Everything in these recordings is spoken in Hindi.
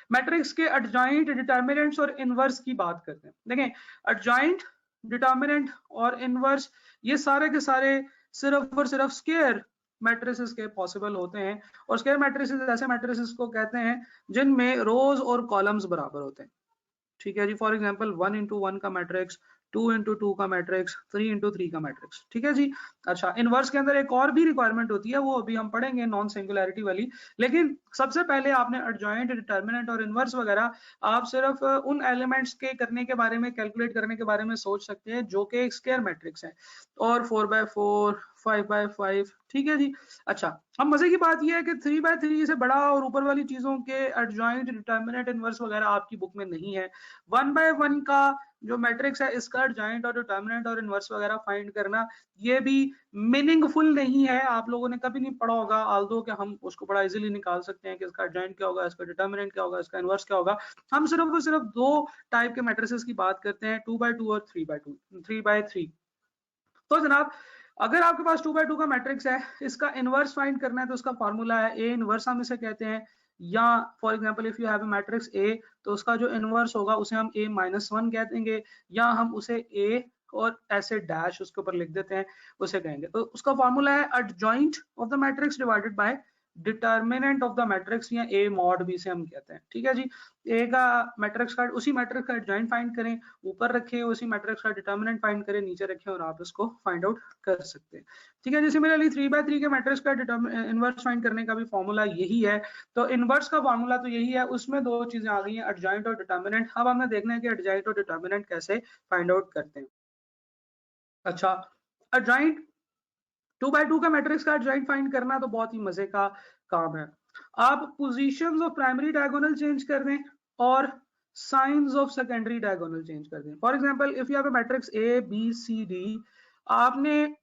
मैट्रिक्स के एडजॉइंट, डिटर्मिनेंट्स और इनवर्स की बात करते हैं। देखें, एडजॉइंट, डिटर्मिनेंट और इनवर्स ये सारे के सारे सिर्फ और सिर्फ स्क्वायर मैट्रिसेस के पॉसिबल होते हैं। और स्क्वायर मैट्रिसेस ऐसे मैट्रिसेस को कहते हैं जिनमें रोज और कॉलम्स बराबर होते हैं। ठीक है जी, फॉर एग्जांपल 1 into 1 का मैट्रिक्स, 2 into 2 का मैट्रिक्स, 3 into 3 का मैट्रिक्स। ठीक है जी। अच्छा, इनवर्स के अंदर एक और भी रिक्वायरमेंट होती है, वो अभी हम पढ़ेंगे, नॉन सिंगुलैरिटी वाली। लेकिन सबसे पहले आपने एडजॉइंट, डिटर्मिनेंट और इनवर्स वगैरह आप सिर्फ उन एलिमेंट्स के करने के बारे में, कैलकुलेट करने के बारे में सोच सकते हैं जो कि एक स्क्वायर मैट्रिक्स है, और 4x4, 5x5। ठीक है जी। अच्छा, अब मजे की बात यह है कि 3x3 से बड़ा और ऊपर वाली चीजों के एडजॉइंट, डिटर्मिनेंट, इनवर्स वगैरह आपकी बुक में नहीं है। 1x1 का जो मैट्रिक्स है, इसका एडजॉइंट और डिटर्मिनेंट और इनवर्स वगैरह फाइंड करना ये भी मीनिंगफुल नहीं है। आप लोगों ने कभी नहीं पढ़ा होगा, आल्दो कि हम उसको बड़ा इजीली निकाल सकते हैं कि इसका एडजॉइंट क्या होगा, इसका डिटर्मिनेंट क्या होगा, इसका इनवर्स क्या होगा। हम सिर्फ और सिर्फ दो टाइप के मैट्रिसेस की बात करते हैं, 2x2 और 3x2, 3x3। तो जनाब, अगर आपके पास 2x2 का मैट्रिक्स है, इसका इनवर्स फाइंड करना है तो उसका फॉर्मूला है ए इनवर्स, हम इसे कहते हैं। या for example if you have a matrix ए, तो उसका जो इनवर्स होगा उसे हम a माइनस 1 कह देंगे, या हम उसे a और ऐसे डैश उसके ऊपर लिख देते हैं, उसे कहेंगे। तो उसका फॉर्मूला है adjoint of the matrix divided by determinant of the matrix, या a मॉड भी से हम कहते हैं। ठीक है जी। ए का मैट्रिक्स का, उसी मैट्रिक्स का एडजॉइंट फाइंड करें, ऊपर रखें, उसी मैट्रिक्स का डिटर्मिनेंट फाइंड करें, नीचे रखें, और आप इसको फाइंड आउट कर सकते हैं। ठीक है जी। सिमिलरली 3x3 के मैट्रिक्स का इनवर्स फाइंड करने का भी फॉर्मूला यही है। तो इनवर्स का फॉर्मूला तो यही है, उसमें दो चीजें आ गई हैं, एडजॉइंट और डिटर्मिनेंट। अब हमने देखना है कि एडजॉइंट और डिटर्मिनेंट कैसे फाइंड आउट करते हैं। अच्छा, एडजॉइंट 2x2 का मैट्रिक्स का एडजॉइंट फाइंड करना तो बहुत ही मजे का काम है। आप positions of primary diagonal change कर दें और signs of secondary diagonal change कर दें। For example if you have a matrix A B C D, आपने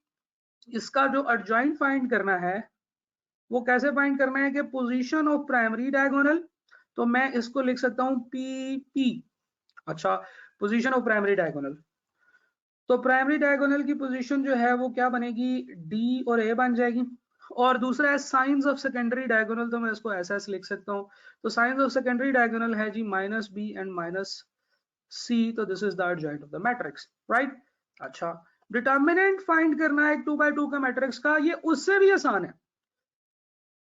इसका जो एडजॉइंट फाइंड करना है वो कैसे फाइंड करना है कि पोजीशन ऑफ प्राइमरी डायगोनल, तो मैं इसको लिख सकता हूं पी पी। अच्छा, पोजीशन ऑफ प्राइमरी डायगोनल, तो प्राइमरी डायगोनल की पोजीशन जो है वो क्या बनेगी, डी और ए बन जाएगी। और दूसरा है साइंस ऑफ सेकेंडरी डायगोनल, तो मैं इसको ऐसा लिख सकता हूं। तो साइंस ऑफ सेकेंडरी डायगोनल है जी माइनस बी एंड माइनस सी, तो this is the adjoint of the matrix, right. अच्छा, डिटर्मिनेंट फाइंड करना है 2x2 का मैट्रिक्स का, ये उससे भी आसान है।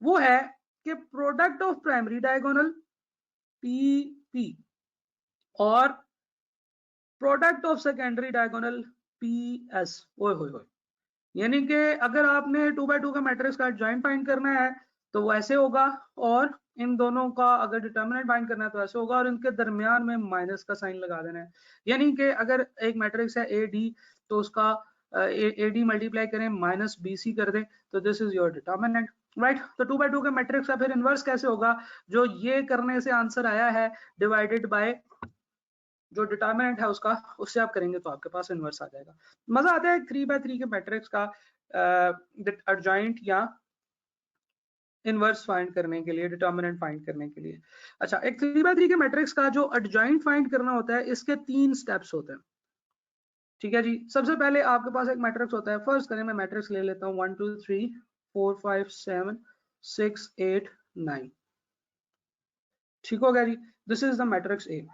वो है कि product of primary diagonal P P और product of secondary diagonal P S. ओए होए होए, यानी कि अगर आपने 2x2 का मैट्रिक्स का एडजॉइंट फाइंड करना है तो वो ऐसे होगा, और इन दोनों का अगर डिटर्मिनेंट फाइंड करना है तो ऐसे होगा, और इनके दरमियान में माइनस का साइन लगा देना है। यानी कि अगर एक मैट्रिक्स है ए डी, तो उसका ए डी मल्टीप्लाई करें माइनस बी सी कर दें, तो this is your determinant, right. तो 2x2 का मैट्रिक्स का फिर इनवर्स कैसे होगा, जो ये करने से आंसर आया है डिवाइडेड बाय जो डिटर्मिनेंट है उसका, उससे आप करेंगे तो आपके पास इनवर्स आ जाएगा। मजा आता है 3x3 के मैट्रिक्स का एडजॉइंट या इनवर्स फाइंड करने के लिए, डिटर्मिनेंट फाइंड करने के लिए। अच्छा, एक 3x3 के मैट्रिक्स का जो एडजॉइंट फाइंड करना होता है, इसके 3 स्टेप्स होते हैं। ठीक है जी। सबसे पहले आपके पास एक मैट्रिक्स होता है, फर्स्ट करें मैं मैट्रिक्स ले लेता हूं 1 2 3 4 5 7 6 8 9। ठीक हो गया जी, this is the matrix A.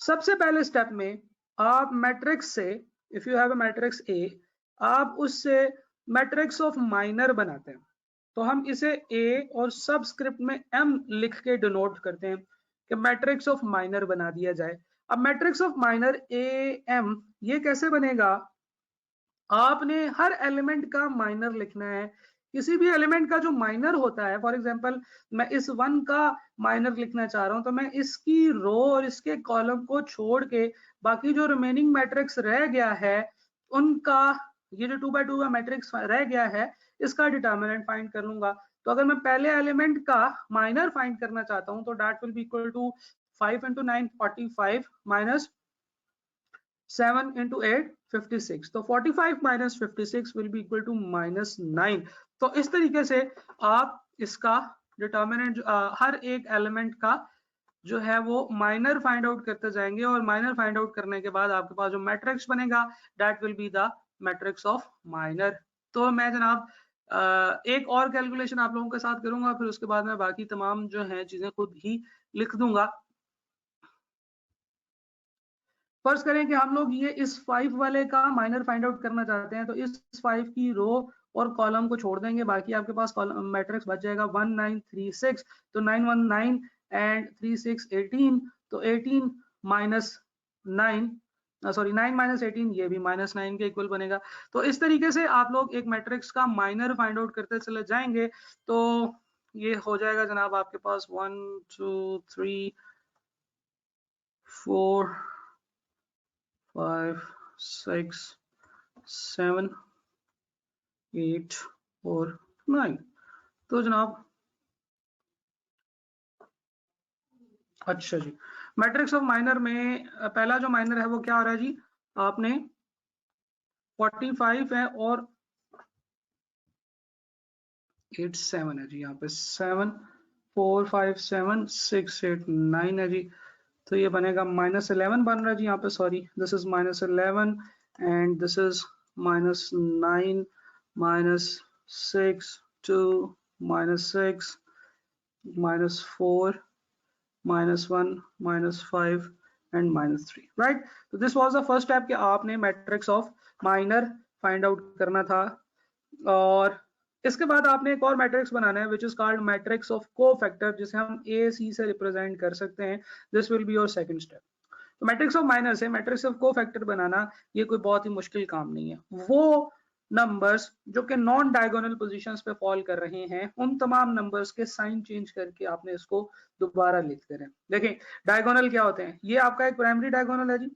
सबसे पहले स्टेप में आप मैट्रिक्स से, if you have a matrix A, आप उससे मैट्रिक्स ऑफ माइनर बनाते हैं। तो हम इसे ए और सबस्क्रिप्ट में एम लिख के डिनोट करते हैं कि मैट्रिक्स ऑफ माइनर बना दिया जाए। अब matrix of minor A M ये कैसे बनेगा, आपने हर एलिमेंट का माइनर लिखना है। किसी भी एलिमेंट का जो माइनर होता है, फॉर एग्जांपल मैं इस 1 का माइनर लिखना चाह रहा हूं, तो मैं इसकी रो और इसके कॉलम को छोड़ के बाकी जो रिमेनिंग मैट्रिक्स रह गया है उनका, ये जो 2x2 का मैट्रिक्स रह गया है, इसका डिटर्मिनेंट फाइंड कर लूंगा। तो अगर मैं पहले एलिमेंट का माइनर फाइंड करना चाहता हूं, तो that will be equal to 5 into 9 45 minus 7 into 8 56। तो 45 minus 56 will be equal to minus 9। तो इस तरीके से आप इसका डिटर्मिनेंट हर एक एलिमेंट का जो है वो माइनर फाइंड आउट करते जाएंगे, और माइनर फाइंड आउट करने के बाद आपके पास जो मैट्रिक्स बनेगा that will be the matrix of minor. तो मैं जनाब एक और कैलकुलेशन आप लोगों के साथ करूंगा, फिर उसके बाद मैं बाकी तमाम जो है चीजें खुद ही लिख दूंगा। फर्ज करें कि हम लोग ये इस 5 वाले का माइनर फाइंड आउट करना चाहते हैं, तो इस 5 की रो और कॉलम को छोड़ देंगे, बाकी आपके पास मैट्रिक्स बच जाएगा 1936, तो 919 एंड 36 18, तो 18 माइनस 9 सॉरी 9 माइनस 18 ये भी -9 के इक्वल बनेगा। तो इस तरीके से आप लोग एक मैट्रिक्स का माइनर फाइंड आउट करते चले जाएंगे, तो ये हो जाएगा जनाब आपके पास 1 2 3 4 5 6 7 8 और 9। तो जनाब अच्छा जी, मैट्रिक्स ऑफ माइनर में पहला जो माइनर है वो क्या हो रहा है जी, आपने 45 है और 8 7 है जी, यहाँ पे 7 4 5 7 6 8 9 है जी, तो ये बनेगा -11 बन रहा है जी यहाँ पे, sorry this is -11 and this is -9 -6 2 -6 -4 -1 -5 and -3, right. तो this was the first step कि आपने matrix of minor find out करना था, और इसके बाद आपने एक और मैट्रिक्स बनाना है which is called matrix of cofactor, जिसे हम ए सी से रिप्रेजेंट कर सकते हैं। This will be your second step. तो मैट्रिक्स ऑफ माइनर से मैट्रिक्स ऑफ कोफैक्टर बनाना ये कोई बहुत ही मुश्किल काम नहीं है। वो नंबर्स जो कि नॉन डायगोनल पोजीशंस पे फॉल कर रहे हैं, उन तमाम नंबर्स के साइन चेंज करके आपने इसको दोबारा लिखते रहे। देखें डायगोनल क्या होते हैं, ये आपका एक प्राइमरी डायगोनल है जी,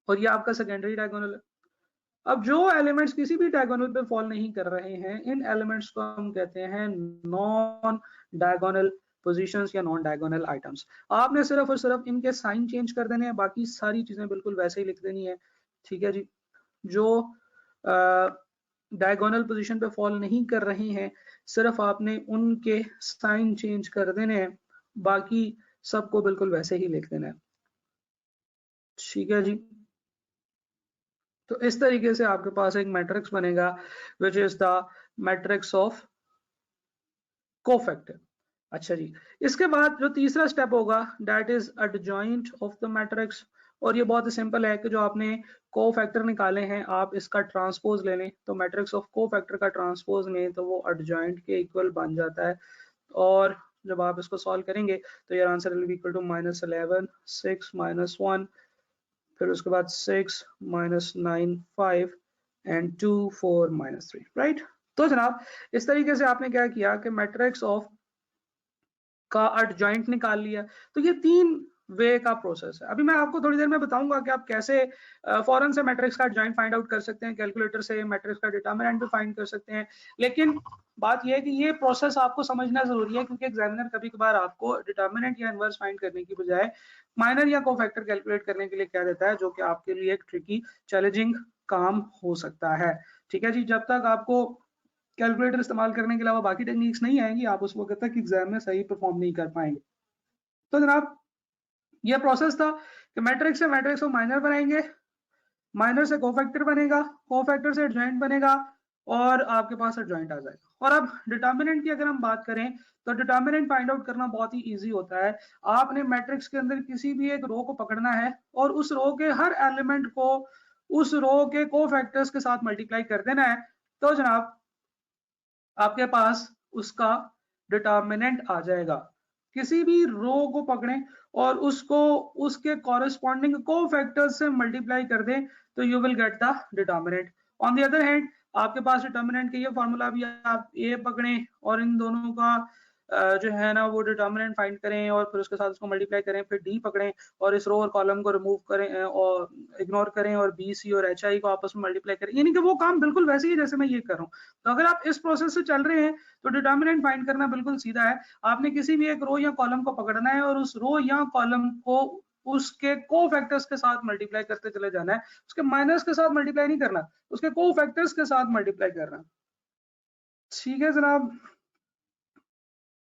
और ये आपका सेकेंडरी डायगोनल है। अब जो एलिमेंट्स किसी भी डायगोनल पे फॉल नहीं कर रहे हैं, इन एलिमेंट्स को हम कहते हैं नॉन डायगोनल पोजीशंस या नॉन डायगोनल आइटम्स। आपने सिर्फ और सिर्फ इनके साइन चेंज कर देने हैं, बाकी सारी चीजें बिल्कुल वैसे ही लिख देनी है, ठीक है जी। जो डायगोनल पोजीशन पे फॉल नहीं कर रही हैं, सिर्फ आपने उनके साइन चेंज कर देने हैं, बाकी सबको बिल्कुल वैसे ही लिख देना है, ठीक है जी। तो इस तरीके से आपके पास एक मैट्रिक्स बनेगा which is the matrix of cofactor. अच्छा जी, इसके बाद जो तीसरा स्टेप होगा that is adjoint of the matrix, और ये बहुत ही सिंपल है कि जो आपने कोफैक्टर निकाले हैं आप इसका ट्रांसपोज ले लें, तो मैट्रिक्स ऑफ कोफैक्टर का ट्रांसपोज लें तो वो एडजॉइंट के इक्वल बन जाता है, और जब आप इसको सॉल्व करेंगे तो your answer will be equal to -11 6 -1, फिर उसके बाद 6 -9 5 एंड 2 4 -3, राइट। तो जनाब इस तरीके से आपने क्या किया कि मैट्रिक्स ऑफ का एडजॉइंट निकाल लिया। तो ये 3 वे का प्रोसेस है। अभी मैं आपको थोड़ी देर में बताऊंगा कि आप कैसे फौरन से मैट्रिक्स का एडजॉइंट फाइंड आउट कर सकते हैं, कैलकुलेटर से मैट्रिक्स का डिटरमिनेंट भी फाइंड कर सकते हैं। लेकिन बात यह है कि ये प्रोसेस आपको समझना जरूरी है, क्योंकि एग्जामिनर कभी कभार आपको डिटरमिनेंट या इनवर्स फाइंड करने की बजाय माइनर या कोफैक्टर कैलकुलेट करने के लिए कह देता है, जो कि आपके लिए एक ट्रिकी चैलेंजिंग काम हो सकता है, ठीक है जी। जब तक आपको कैलकुलेटर इस्तेमाल करने के अलावा बाकी टेक्निक्स नहीं आएंगी, आप उस वक्त तक एग्जाम में सही परफॉर्म नहीं कर पाएंगे। तो जनाब ये प्रोसेस था कि मैट्रिक्स से मैट्रिक्स को माइनर बनाएंगे, माइनर से कोफैक्टर बनेगा, कोफैक्टर से एडजॉइंट बनेगा, और आपके पास एडजॉइंट आ जाएगा। और अब डिटरमिनेंट की अगर हम बात करें तो डिटरमिनेंट फाइंड आउट करना बहुत ही इजी होता है। आपने मैट्रिक्स के अंदर किसी भी एक रो को पकड़ना है और उस रो के हर एलिमेंट को उस रो के कोफैक्टर्स के साथ मल्टीप्लाई कर देना है, तो जनाब आपके पास उसका डिटरमिनेंट आ जाएगा। किसी भी रो को पकड़ें और उसको उसके कॉरेस्पॉन्डिंग कोफैक्टर्स से मल्टीप्लाई कर दें, तो you will get the determinant. On the other hand आपके पास डिटरमिनेंट का ये फॉर्मूला भी, आप ए पकड़ें और इन दोनों का जो है ना वो डिटरमिनेंट फाइंड करें और फिर उसके साथ उसको मल्टीप्लाई करें, फिर डी पकड़ें और इस रो और कॉलम को रिमूव करें और इग्नोर करें और बी सी और एच आई को आपस में मल्टीप्लाई करें, यानी कि वो काम बिल्कुल वैसे ही जैसे मैं ये कर रहा हूँ। तो अगर आप इस प्रोसेस से चल रहे हैं तो डिटरमिनेंट फाइंड करना बिल्कुल सीधा है। आपने किसी भी एक रो या कॉलम को पकड़ना है और उस रो या कॉलम को उसके कोफैक्टर्स के साथ मल्टीप्लाई करते चले जाना है, उसके माइनस के साथ मल्टीप्लाई नहीं करना, उसके कोफैक्टर्स के साथ मल्टीप्लाई करना, ठीक है जनाब।